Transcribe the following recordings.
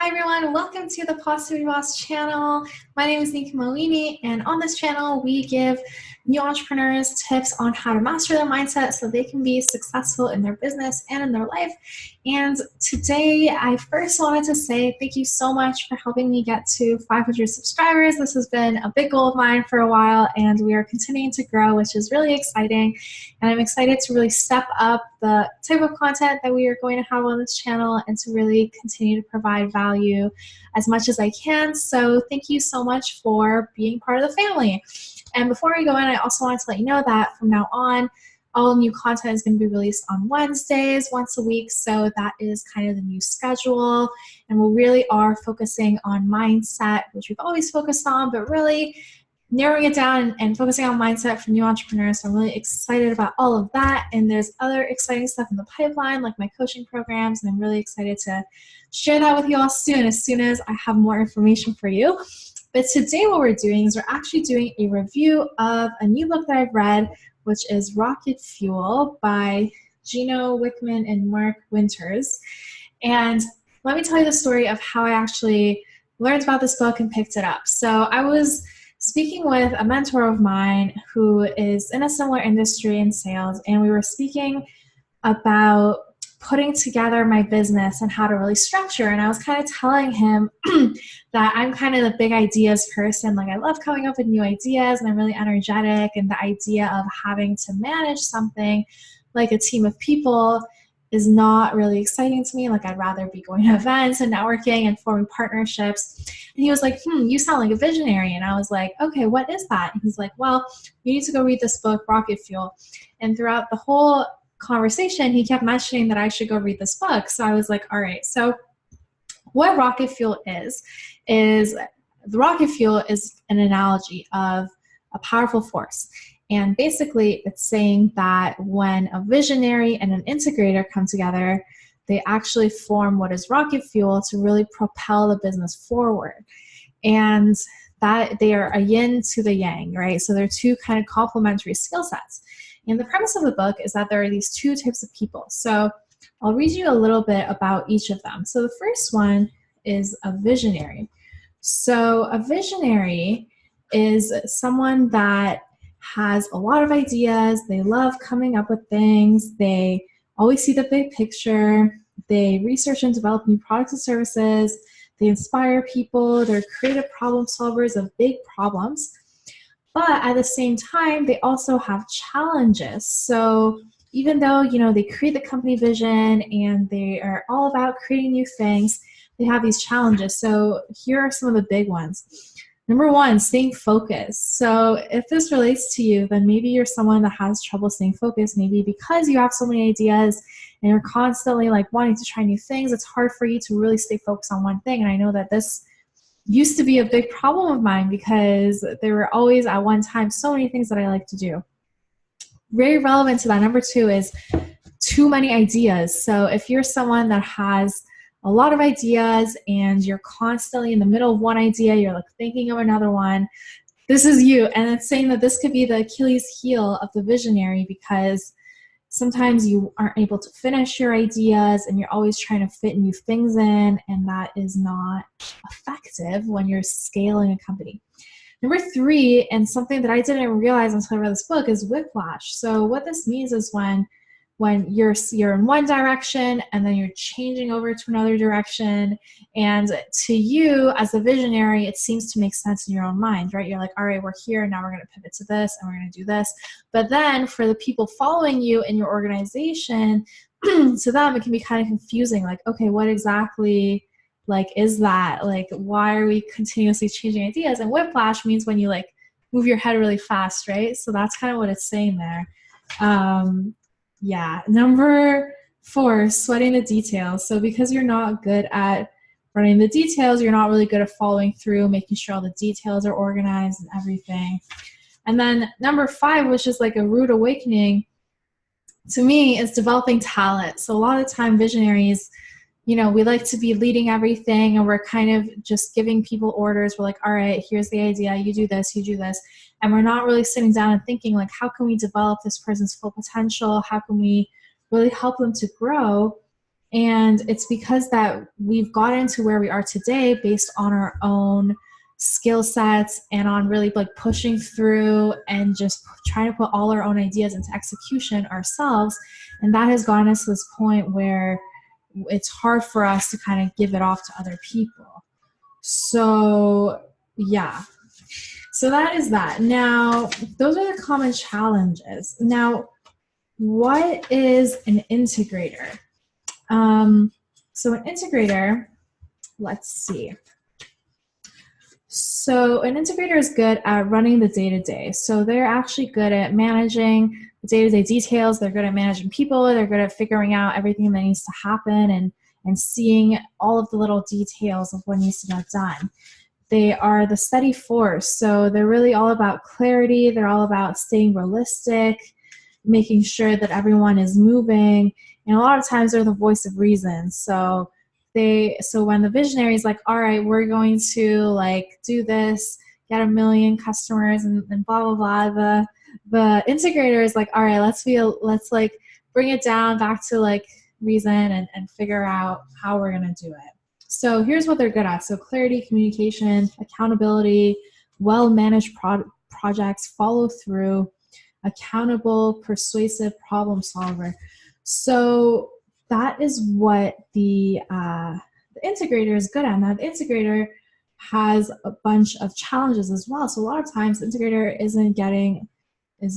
Hi everyone, welcome to the Positivity Boss channel. My name is Nika Malini, and on this channel we give new entrepreneurs tips on how to master their mindset so they can be successful in their business and in their life. And today I first wanted to say thank you so much for helping me get to 500 subscribers. This has been a big goal of mine for a while, and we are continuing to grow, which is really exciting. And I'm excited to really step up the type of content that we are going to have on this channel and to really continue to provide value as much as I can. So thank you so much for being part of the family. And before we go in, I also wanted to let you know that from now on, all new content is going to be released on Wednesdays, once a week. So that is kind of the new schedule. And we really are focusing on mindset, which we've always focused on, but really narrowing it down and focusing on mindset for new entrepreneurs. So I'm really excited about all of that. And there's other exciting stuff in the pipeline, like my coaching programs. And I'm really excited to share that with you all as soon as I have more information for you. But today what we're doing is we're actually doing a review of a new book that I've read, which is Rocket Fuel by Gino, Wickman, and Mark Winters. And let me tell you the story of how I actually learned about this book and picked it up. So I was speaking with a mentor of mine who is in a similar industry in sales, and we were speaking about putting together my business and how to really structure. And I was kind of telling him that I'm kind of the big ideas person. Like, I love coming up with new ideas and I'm really energetic, and the idea of having to manage something like a team of people is not really exciting to me. Like, I'd rather be going to events and networking and forming partnerships. And he was like, you sound like a visionary. And I was like, okay, what is that? And he's like, well, you need to go read this book, Rocket Fuel. And throughout the whole conversation, he kept mentioning that I should go read this book. So I was like, all right. So what rocket fuel is the rocket fuel is an analogy of a powerful force. And basically it's saying that when a visionary and an integrator come together, they actually form what is rocket fuel to really propel the business forward. And that they are a yin to the yang, right? So they're two kind of complementary skill sets. And the premise of the book is that there are these two types of people. So I'll read you a little bit about each of them. So the first one is a visionary. So a visionary is someone that has a lot of ideas. They love coming up with things. They always see the big picture. They research and develop new products and services. They inspire people. They're creative problem solvers of big problems. But at the same time, they also have challenges. So even though, they create the company vision and they are all about creating new things, they have these challenges. So here are some of the big ones. Number one, staying focused. So if this relates to you, then maybe you're someone that has trouble staying focused, maybe because you have so many ideas and you're constantly like wanting to try new things. It's hard for you to really stay focused on one thing. And I know that this used to be a big problem of mine because there were always at one time so many things that I like to do. Very relevant to that. Number two is too many ideas. So if you're someone that has a lot of ideas and you're constantly in the middle of one idea, you're like thinking of another one, this is you. And it's saying that this could be the Achilles heel of the visionary, because sometimes you aren't able to finish your ideas and you're always trying to fit new things in, and that is not effective when you're scaling a company. Number three, and something that I didn't realize until I read this book, is whiplash. So what this means is when you're in one direction and then you're changing over to another direction, and to you as a visionary, it seems to make sense in your own mind, right? You're like, all right, we're here, now we're going to pivot to this and we're going to do this. But then for the people following you in your organization, to them it can be kind of confusing, like, okay, what exactly is that? Like, why are we continuously changing ideas? And whiplash means when you move your head really fast, right? So that's kind of what it's saying there. Yeah. Number four, sweating the details. So because you're not good at running the details, you're not really good at following through, making sure all the details are organized and everything. And then number five, which is like a rude awakening to me, is developing talent. So a lot of the time visionaries, we like to be leading everything and we're kind of just giving people orders. We're like, all right, here's the idea. You do this, you do this. And we're not really sitting down and thinking, like, how can we develop this person's full potential? How can we really help them to grow? And it's because that we've gotten to where we are today based on our own skill sets and on really like pushing through and just trying to put all our own ideas into execution ourselves. And that has gotten us to this point where it's hard for us to kind of give it off to other people. So yeah, so that is that. Now, those are the common challenges. Now, what is an integrator? So an integrator, let's see. So an integrator is good at running the day-to-day. So they're actually good at managing the day-to-day details. They're good at managing people. They're good at figuring out everything that needs to happen and seeing all of the little details of what needs to get done. They are the steady force. So they're really all about clarity. They're all about staying realistic, making sure that everyone is moving. And a lot of times they're the voice of reason. So when the visionary is like, all right, we're going to like do this, get 1 million customers and blah, blah, blah, the integrator is like, all right, let's like bring it down back to like reason and figure out how we're going to do it. So here's what they're good at. So clarity, communication, accountability, well-managed projects, follow through, accountable, persuasive problem solver. So that is what the integrator is good at. Now, the integrator has a bunch of challenges as well. So a lot of times, the integrator is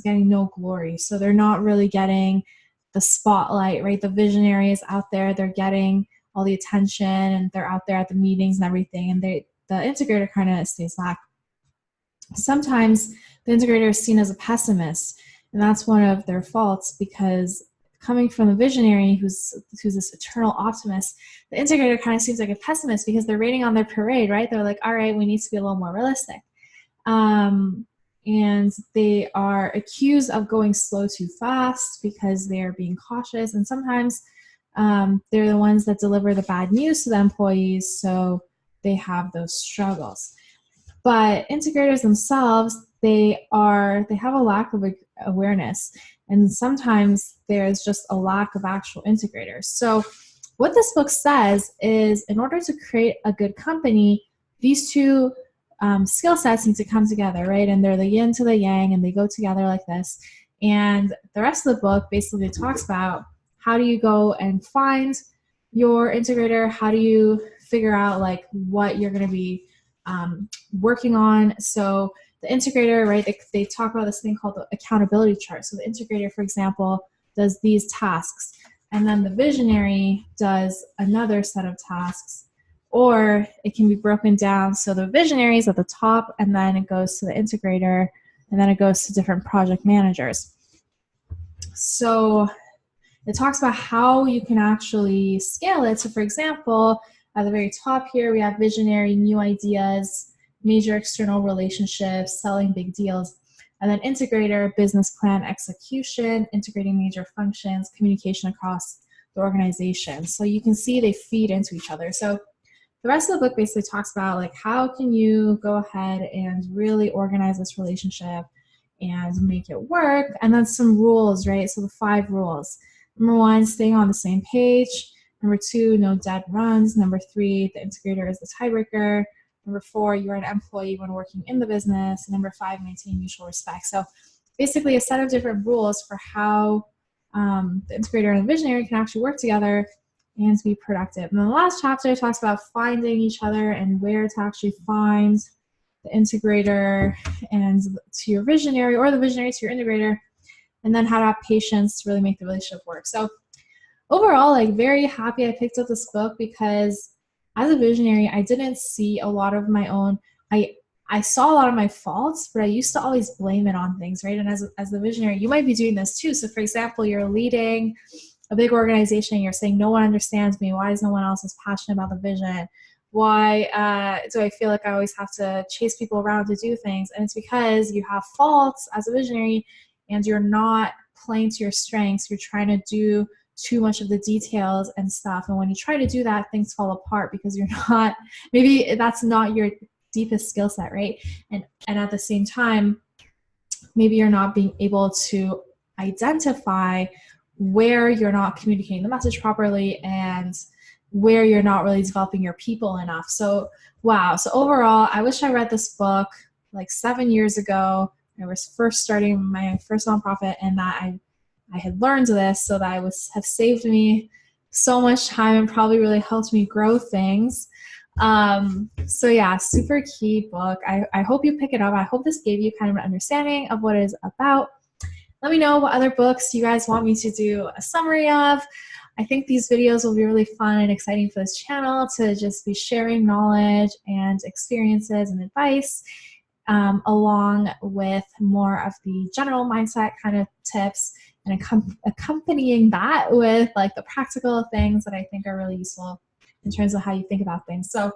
getting no glory. So they're not really getting the spotlight, right? The visionary is out there. They're getting all the attention, and they're out there at the meetings and everything. And the integrator kind of stays back. Sometimes the integrator is seen as a pessimist, and that's one of their faults, because coming from the visionary who's this eternal optimist, the integrator kind of seems like a pessimist because they're raining on their parade, right? They're like, all right, we need to be a little more realistic. And they are accused of going slow too fast because they're being cautious. And sometimes they're the ones that deliver the bad news to the employees, so they have those struggles. But integrators themselves, they have a lack of awareness, and sometimes there's just a lack of actual integrators. So what this book says is, in order to create a good company, these two skill sets need to come together, right? And they're the yin to the yang, and they go together like this. And the rest of the book basically talks about how do you go and find your integrator, how do you figure out like what you're going to be working on. So the integrator, right, they talk about this thing called the accountability chart. So the integrator, for example, does these tasks, and then the visionary does another set of tasks, or it can be broken down. So the visionary is at the top, and then it goes to the integrator, and then it goes to different project managers. So it talks about how you can actually scale it. So for example, at the very top here, we have visionary, new ideas, major external relationships, selling big deals. And then integrator, business plan execution, integrating major functions, communication across the organization. So you can see they feed into each other. So the rest of the book basically talks about like how can you go ahead and really organize this relationship and make it work. And then some rules, right? So the 5 rules. Number 1, staying on the same page. Number 2, no dead runs. Number 3, the integrator is the tiebreaker. Number 4, you're an employee when working in the business. Number 5, maintain mutual respect. So basically a set of different rules for how the integrator and the visionary can actually work together and to be productive. And then the last chapter talks about finding each other and where to actually find the integrator and to your visionary, or the visionary to your integrator, and then how to have patience to really make the relationship work. So overall, like, very happy I picked up this book, because as a visionary, I didn't see a lot of my own, I saw a lot of my faults, but I used to always blame it on things, right? And as the visionary, you might be doing this too. So for example, you're leading a big organization, you're saying, no one understands me. Why is no one else as passionate about the vision? Why do I feel like I always have to chase people around to do things? And it's because you have faults as a visionary and you're not playing to your strengths. You're trying to do too much of the details and stuff. And when you try to do that, things fall apart because you're not, maybe that's not your deepest skill set, right? And at the same time, maybe you're not being able to identify where you're not communicating the message properly and where you're not really developing your people enough. So wow. So overall, I wish I read this book like 7 years ago. I was first starting my first nonprofit, and that I had learned this, so that have saved me so much time and probably really helped me grow things. So yeah, super key book. I hope you pick it up. I hope this gave you kind of an understanding of what it is about. Let me know what other books you guys want me to do a summary of. I think these videos will be really fun and exciting for this channel to just be sharing knowledge and experiences and advice, along with more of the general mindset kind of tips, and accompanying that with like the practical things that I think are really useful in terms of how you think about things. So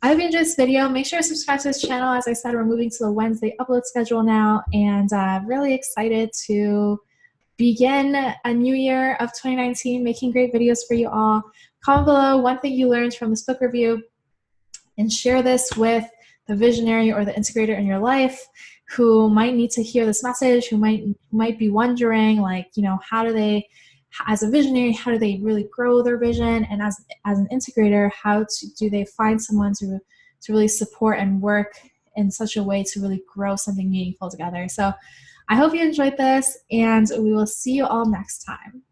I hope you enjoyed this video. Make sure to subscribe to this channel. As I said, we're moving to the Wednesday upload schedule now, and really excited to begin a new year of 2019, making great videos for you all. Comment below one thing you learned from this book review, and share this with the visionary or the integrator in your life who might need to hear this message, who might be wondering, like, you know, how do they, as a visionary, how do they really grow their vision? And as an integrator, do they find someone to really support and work in such a way to really grow something meaningful together? So I hope you enjoyed this, and we will see you all next time.